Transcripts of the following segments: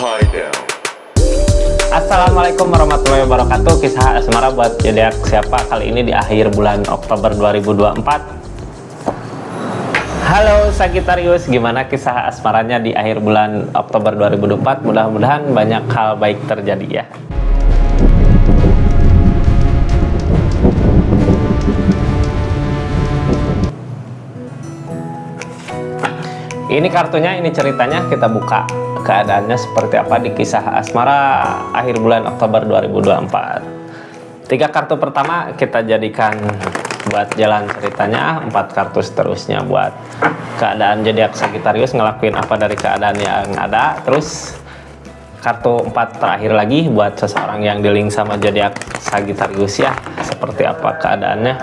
Hideout. Assalamualaikum warahmatullahi wabarakatuh. Kisah asmara buat zodiak siapa kali ini di akhir bulan Oktober 2024. Halo Sagittarius, gimana kisah asmaranya di akhir bulan Oktober 2024? Mudah-mudahan banyak hal baik terjadi ya. Ini kartunya, ini ceritanya, kita buka keadaannya seperti apa di kisah asmara akhir bulan Oktober 2024. 3 kartu pertama kita jadikan buat jalan ceritanya, 4 kartu seterusnya buat keadaan zodiak Sagittarius ngelakuin apa dari keadaan yang ada. Terus kartu 4 terakhir lagi buat seseorang yang di-link sama zodiak Sagittarius ya, seperti apa keadaannya.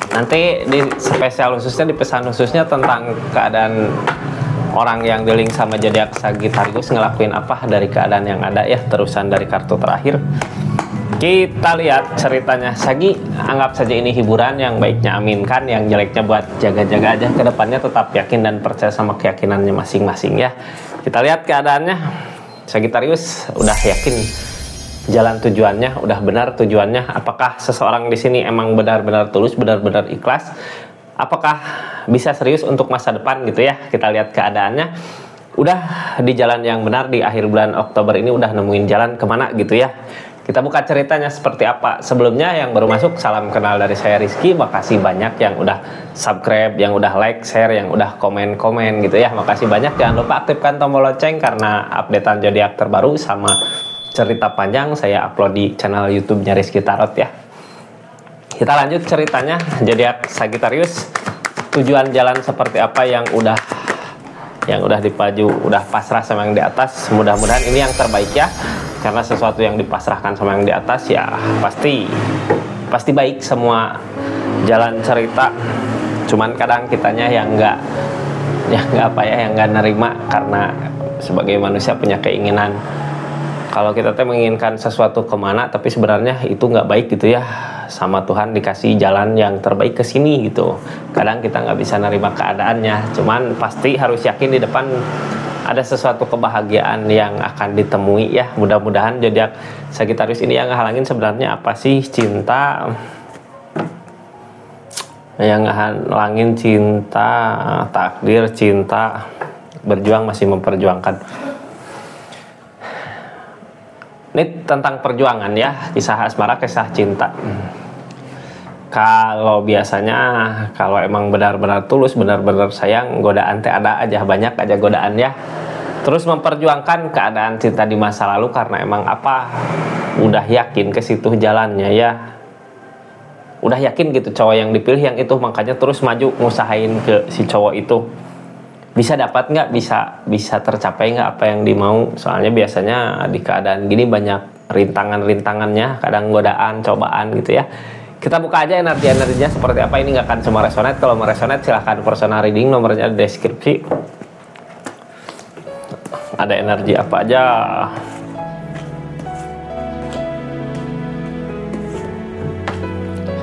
Nanti di spesial khususnya, di pesan khususnya tentang keadaan orang yang di-link sama zodiak Sagittarius ngelakuin apa dari keadaan yang ada ya, terusan dari kartu terakhir. Kita lihat ceritanya. Sagi, anggap saja ini hiburan, yang baiknya aminkan, yang jeleknya buat jaga-jaga aja ke depannya, tetap yakin dan percaya sama keyakinannya masing-masing ya. Kita lihat keadaannya. Sagittarius udah yakin jalan tujuannya, udah benar tujuannya. Apakah seseorang di sini emang benar-benar tulus, benar-benar ikhlas? Apakah bisa serius untuk masa depan gitu ya? Kita lihat keadaannya. Udah di jalan yang benar di akhir bulan Oktober ini, udah nemuin jalan kemana gitu ya. Kita buka ceritanya seperti apa. Sebelumnya yang baru masuk, salam kenal dari saya Rizky. Makasih banyak yang udah subscribe, yang udah like, share, yang udah komen-komen gitu ya. Makasih banyak. Jangan lupa aktifkan tombol lonceng karena updatean zodiak terbaru sama cerita panjang saya upload di channel YouTube-nya Rizky Tarot ya. Kita lanjut ceritanya. Zodiak Sagittarius, tujuan jalan seperti apa yang udah dipaju, udah pasrah sama yang di atas. Mudah-mudahan ini yang terbaik ya. Karena sesuatu yang dipasrahkan sama yang di atas ya pasti baik semua jalan cerita. Cuman kadang kitanya yang nggak nerima, karena sebagai manusia punya keinginan. Kalau kita menginginkan sesuatu kemana, tapi sebenarnya itu nggak baik gitu ya. Sama Tuhan dikasih jalan yang terbaik ke sini gitu. Kadang kita nggak bisa nerima keadaannya. Cuman pasti harus yakin di depan ada sesuatu kebahagiaan yang akan ditemui ya. Mudah-mudahan zodiak Sagittarius ini yang ngehalangin sebenarnya apa sih? Cinta. Yang ngehalangin cinta, takdir, cinta, berjuang, masih memperjuangkan. Ini tentang perjuangan ya, kisah asmara, kisah cinta. Kalau biasanya, kalau emang benar-benar tulus, benar-benar sayang, godaan teh ada aja, banyak aja godaan ya. Terus memperjuangkan keadaan cinta di masa lalu karena emang apa, udah yakin ke situ jalannya ya. Udah yakin gitu cowok yang dipilih yang itu, makanya terus maju ngusahain ke si cowok itu. Bisa dapat nggak, bisa tercapai nggak apa yang dimau. Soalnya biasanya di keadaan gini banyak rintangan-rintangannya, kadang godaan, cobaan gitu ya. Kita buka aja energi-energinya seperti apa. Ini nggak akan semua resonate. Kalau meresonate silahkan personal reading, nomornya di deskripsi. Ada energi apa aja.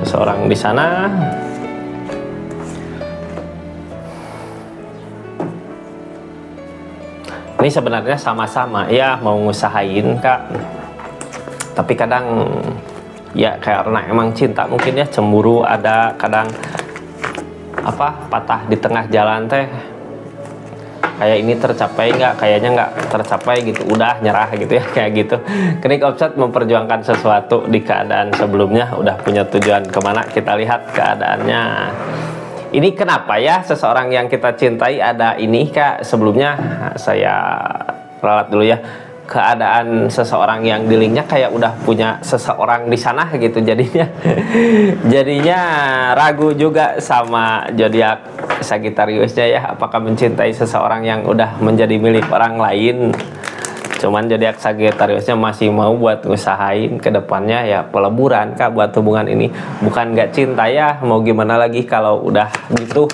Seseorang di sana. Ini sebenarnya sama-sama ya mau ngusahain kak, tapi kadang ya karena emang cinta mungkin ya, cemburu ada, kadang apa, patah di tengah jalan teh, kayak ini tercapai nggak, kayaknya nggak tercapai gitu, udah nyerah gitu ya, kayak gitu. Kenik offset memperjuangkan sesuatu di keadaan sebelumnya, udah punya tujuan kemana. Kita lihat keadaannya. Ini kenapa ya seseorang yang kita cintai ada ini kak. Sebelumnya saya ralat dulu ya. Keadaan seseorang yang di-linknya kayak udah punya seseorang di sana gitu, jadinya ragu juga sama zodiak Sagittariusnya ya, apakah mencintai seseorang yang udah menjadi milik orang lain. Cuman zodiak Sagittariusnya masih mau buat ngusahain ke depannya ya, peleburan kak buat hubungan ini. Bukan nggak cinta ya, mau gimana lagi kalau udah gitu.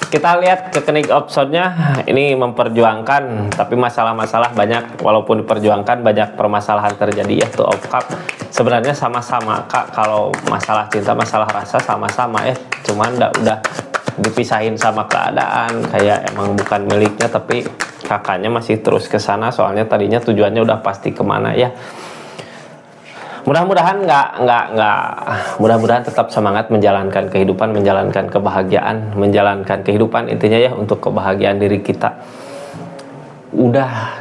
Kita lihat ke kenik optionnya, ini memperjuangkan, tapi masalah-masalah banyak. Walaupun diperjuangkan banyak permasalahan terjadi ya. Tuh of cup sebenarnya sama-sama kak, kalau masalah cinta, masalah rasa sama-sama ya. Cuman udah dipisahin sama keadaan, kayak emang bukan miliknya, tapi kakaknya masih terus ke sana. Soalnya tadinya tujuannya udah pasti kemana ya. Mudah-mudahan mudah-mudahan tetap semangat menjalankan kehidupan, menjalankan kebahagiaan, menjalankan kehidupan, intinya ya untuk kebahagiaan diri kita.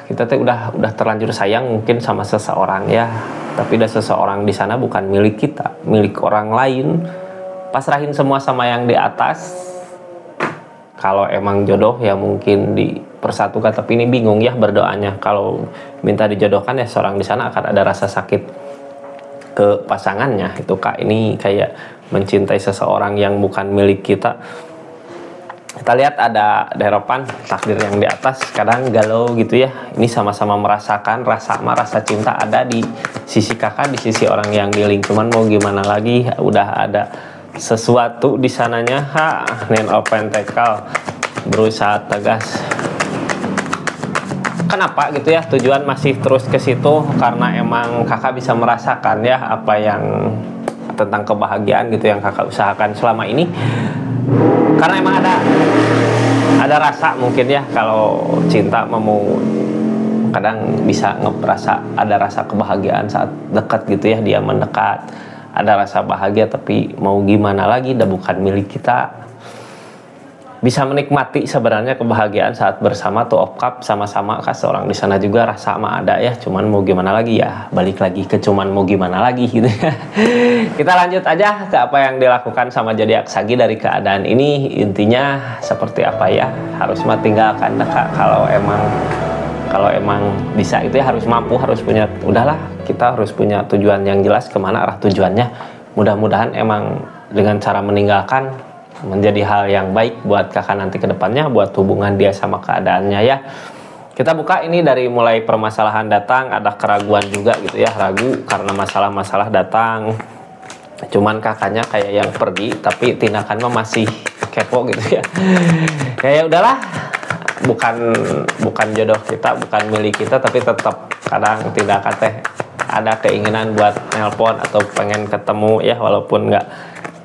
Kita udah terlanjur sayang mungkin sama seseorang ya, tapi udah seseorang di sana bukan milik kita, milik orang lain. Pasrahin semua sama yang di atas. Kalau emang jodoh ya mungkin dipersatukan, tapi ini bingung ya berdoanya. Kalau minta dijodohkan ya seorang di sana akan ada rasa sakit ke pasangannya. Itu Kak, ini kayak mencintai seseorang yang bukan milik kita. Kita lihat ada derepan takdir yang di atas, kadang galau gitu ya. Ini sama-sama merasakan rasa cinta ada di sisi kakak, di sisi orang yang dealing. Cuman mau gimana lagi, udah ada sesuatu di sananya. Nine of Pentacle berusaha tegas. Kenapa gitu ya, tujuan masih terus ke situ karena emang kakak bisa merasakan ya apa yang tentang kebahagiaan gitu yang kakak usahakan selama ini. Karena emang ada rasa mungkin ya, kalau cinta mau kadang bisa ngerasa ada rasa kebahagiaan saat dekat gitu ya, dia mendekat, ada rasa bahagia, tapi mau gimana lagi, udah bukan milik kita. Bisa menikmati sebenarnya kebahagiaan saat bersama tuh of cup, sama-sama Kak, seorang di sana juga rasa mah ada ya, cuman mau gimana lagi ya, balik lagi ke cuman mau gimana lagi gitu ya. Kita lanjut aja ke apa yang dilakukan sama zodiak Sagi dari keadaan ini. Intinya seperti apa ya, harus mah tinggalkan Kak. Kalau emang bisa itu ya, harus mampu, harus punya, udahlah kita harus punya tujuan yang jelas kemana arah tujuannya. Mudah-mudahan emang dengan cara meninggalkan menjadi hal yang baik buat kakak nanti ke depannya, buat hubungan dia sama keadaannya ya. Kita buka ini dari mulai permasalahan datang, ada keraguan juga gitu ya, ragu karena masalah-masalah datang. Cuman kakaknya kayak yang pergi, tapi tindakan mah masih kepo gitu ya. Kayak udahlah, bukan jodoh kita, bukan milik kita, tapi tetap kadang tindakan teh ada keinginan buat nelpon atau pengen ketemu ya, walaupun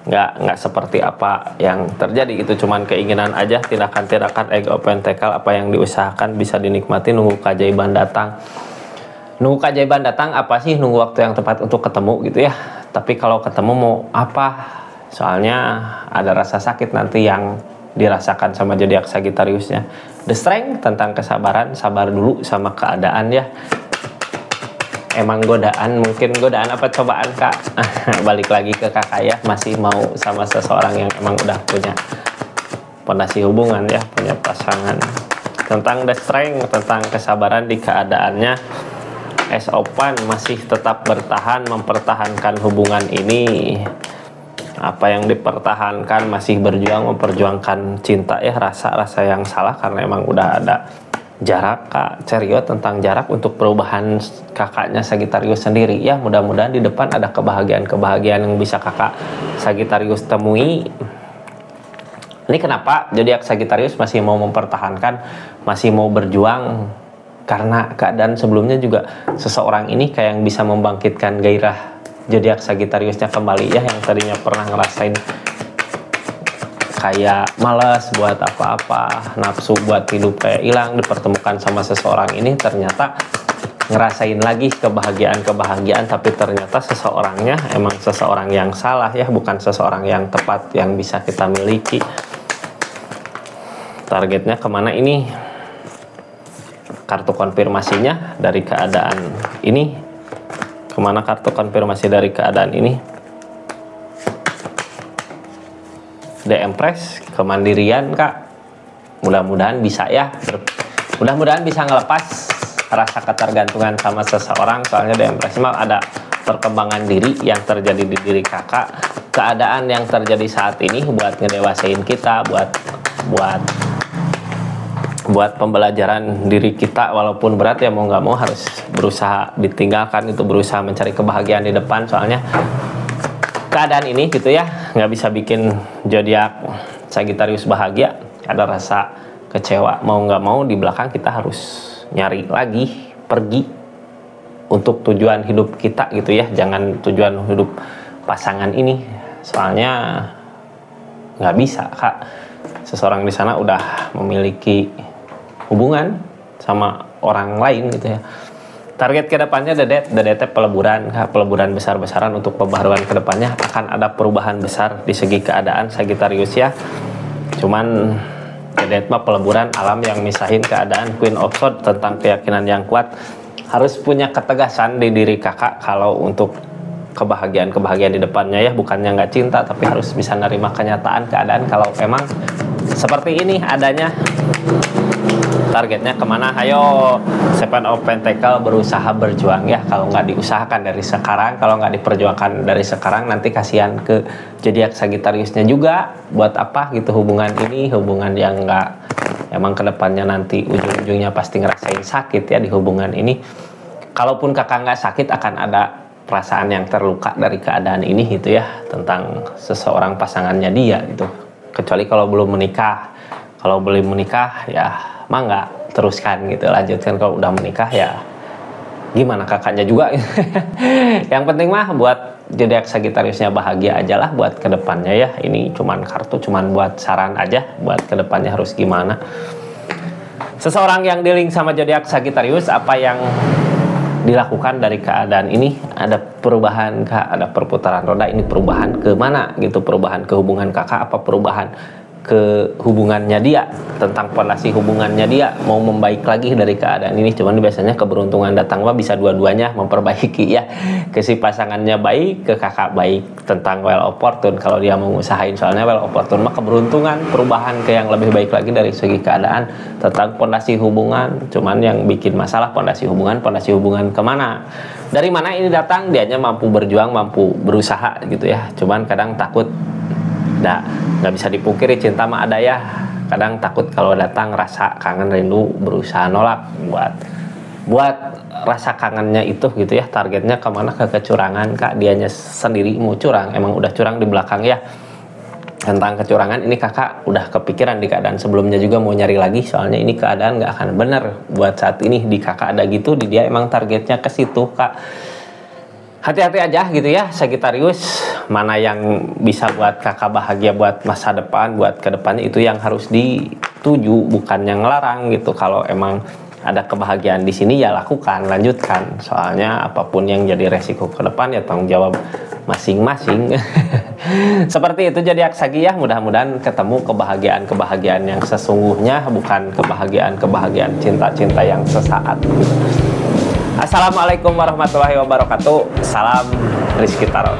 nggak seperti apa yang terjadi gitu, cuman keinginan aja. Tindakan-tindakan ego pentakel apa yang diusahakan bisa dinikmati. Nunggu keajaiban datang apa sih? Nunggu waktu yang tepat untuk ketemu gitu ya. Tapi kalau ketemu mau apa, soalnya ada rasa sakit nanti yang dirasakan sama zodiak Sagittariusnya. The Strength tentang kesabaran, sabar dulu sama keadaan ya. Emang mungkin godaan apa cobaan Kak. Balik lagi ke kakak ya, masih mau sama seseorang yang emang udah punya pondasi hubungan ya, punya pasangan. Tentang the strength, tentang kesabaran di keadaannya. As open masih tetap bertahan, mempertahankan hubungan ini. Apa yang dipertahankan, masih berjuang memperjuangkan cinta ya, rasa yang salah karena emang udah ada jarak Kak. Cerio tentang jarak untuk perubahan kakaknya Sagittarius sendiri ya. Mudah-mudahan di depan ada kebahagiaan yang bisa kakak Sagittarius temui. Ini kenapa zodiak Sagittarius masih mau mempertahankan, masih mau berjuang, karena keadaan sebelumnya juga seseorang ini kayak yang bisa membangkitkan gairah zodiak Sagittariusnya kembali ya, yang tadinya pernah ngerasain kayak malas buat apa-apa, nafsu buat hidup kayak hilang, dipertemukan sama seseorang ini, ternyata ngerasain lagi kebahagiaan, tapi ternyata seseorangnya emang seseorang yang salah ya, bukan seseorang yang tepat yang bisa kita miliki. Targetnya kemana ini? Kartu konfirmasinya dari keadaan ini, kemana kartu konfirmasi dari keadaan ini? The Empress, kemandirian Kak. Mudah-mudahan bisa ya, mudah-mudahan bisa ngelepas rasa ketergantungan sama seseorang. Soalnya The Empress mah ada perkembangan diri yang terjadi di diri kakak, keadaan yang terjadi saat ini buat ngedewasain kita, buat pembelajaran diri kita, walaupun berat ya, mau nggak mau harus berusaha ditinggalkan itu, berusaha mencari kebahagiaan di depan. Soalnya keadaan ini gitu ya, nggak bisa bikin zodiak Sagittarius bahagia. Ada rasa kecewa, mau nggak mau di belakang kita harus nyari lagi, pergi untuk tujuan hidup kita gitu ya, jangan tujuan hidup pasangan ini. Soalnya nggak bisa Kak, seseorang di sana udah memiliki hubungan sama orang lain gitu ya. Target kedepannya Dedet peleburan besar-besaran untuk pembaharuan kedepannya, akan ada perubahan besar di segi keadaan Sagittarius ya. Cuman Dedet mah peleburan alam yang misahin keadaan Queen of Swords tentang keyakinan yang kuat. Harus punya ketegasan di diri kakak kalau untuk kebahagiaan di depannya ya, bukannya nggak cinta, tapi harus bisa nerima kenyataan keadaan kalau emang seperti ini adanya. Targetnya kemana? Ayo, Seven of Pentacle berusaha berjuang ya. Kalau nggak diusahakan dari sekarang, kalau nggak diperjuangkan dari sekarang, nanti kasihan ke zodiak Sagittariusnya juga. Buat apa gitu hubungan ini, hubungan yang nggak, emang kedepannya nanti ujung-ujungnya pasti ngerasain sakit ya di hubungan ini. Kalaupun kakak nggak sakit, akan ada perasaan yang terluka dari keadaan ini gitu ya, tentang seseorang pasangannya dia gitu. Kecuali kalau belum menikah. Kalau belum menikah ya mangga teruskan gitu, lanjutkan. Kalau udah menikah ya gimana kakaknya juga. Yang penting mah buat zodiak Sagittariusnya bahagia aja lah buat kedepannya ya. Ini cuman kartu, cuman buat saran aja buat kedepannya harus gimana. Seseorang yang dealing sama zodiak Sagittarius, apa yang dilakukan dari keadaan ini? Ada perubahan kak, ada perputaran roda. Ini perubahan ke mana gitu? Perubahan ke hubungan kakak, apa perubahan ke hubungannya dia, tentang fondasi hubungannya dia mau membaik lagi dari keadaan ini. Cuman biasanya keberuntungan datang mah bisa dua-duanya memperbaiki ya. Ke si pasangannya baik, ke kakak baik. Tentang Wheel of Fortune kalau dia mau ngusahain, soalnya Wheel of Fortune mah keberuntungan, perubahan ke yang lebih baik lagi dari segi keadaan. Tentang fondasi hubungan, cuman yang bikin masalah fondasi hubungan kemana, dari mana ini datang. Dianya mampu berjuang, mampu berusaha gitu ya, cuman kadang takut. Nggak bisa dipungkiri, cinta mah ada ya. Kadang takut kalau datang rasa kangen, rindu, berusaha nolak buat rasa kangennya itu gitu ya. Targetnya kemana? Ke kecurangan kak. Dianya sendiri mau curang, emang udah curang di belakang ya. Tentang kecurangan ini kakak udah kepikiran di keadaan sebelumnya juga mau nyari lagi, soalnya ini keadaan nggak akan bener buat saat ini. Di kakak ada gitu, di dia emang targetnya ke situ kak. Hati-hati aja gitu ya Sagittarius, mana yang bisa buat kakak bahagia buat masa depan, buat kedepannya, itu yang harus dituju, bukan yang ngelarang gitu. Kalau emang ada kebahagiaan di sini ya lakukan, lanjutkan. Soalnya apapun yang jadi resiko ke depan ya tanggung jawab masing-masing. Seperti itu zodiak Sagi ya, mudah-mudahan ketemu kebahagiaan yang sesungguhnya, bukan kebahagiaan cinta-cinta yang sesaat gitu. Assalamualaikum warahmatullahi wabarakatuh. Salam Rizky Tarot.